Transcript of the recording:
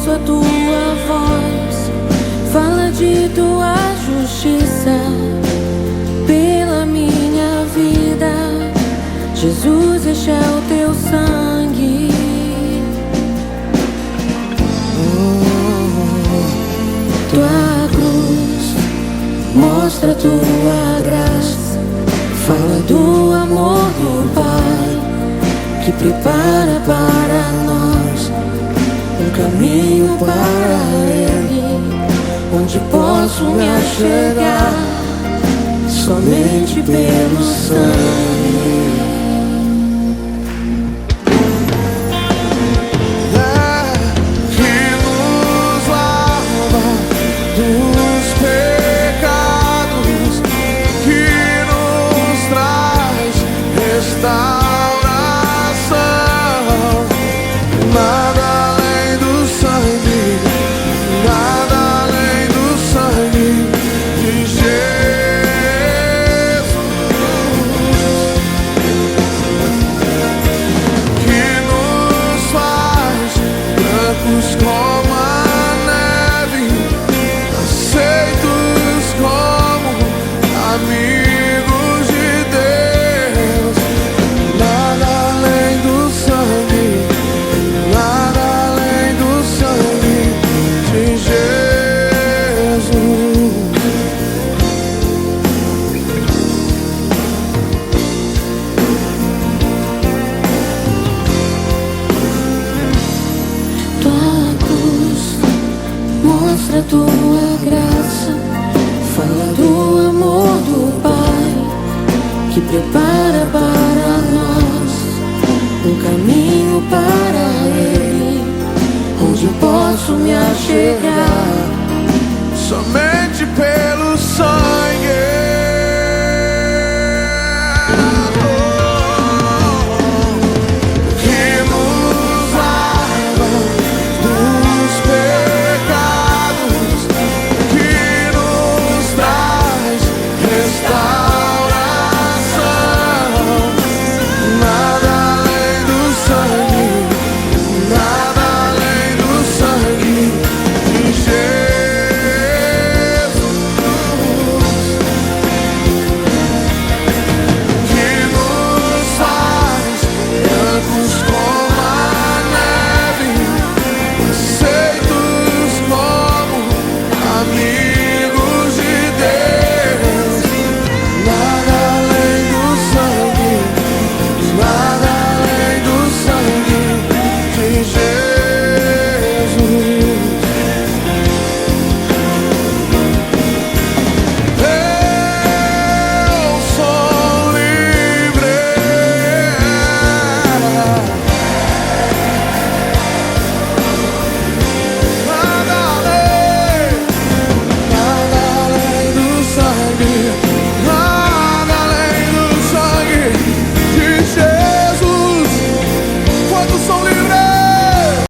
ouço a tua voz, fala de tua justiça pela minha vida. Jesus, este é o teu sangue. Tua cruz mostra tua graça, fala do amor do Pai que prepara para nós um caminho para Ele, onde posso me achegar somente pelo sangue. Como a neve, aceitos como amigos de Deus. Nada além do sangue, nada além do sangue de Jesus. Mostra tua graça, fala do amor do Pai que prepara para nós um caminho para Ele, onde posso me achegar Somente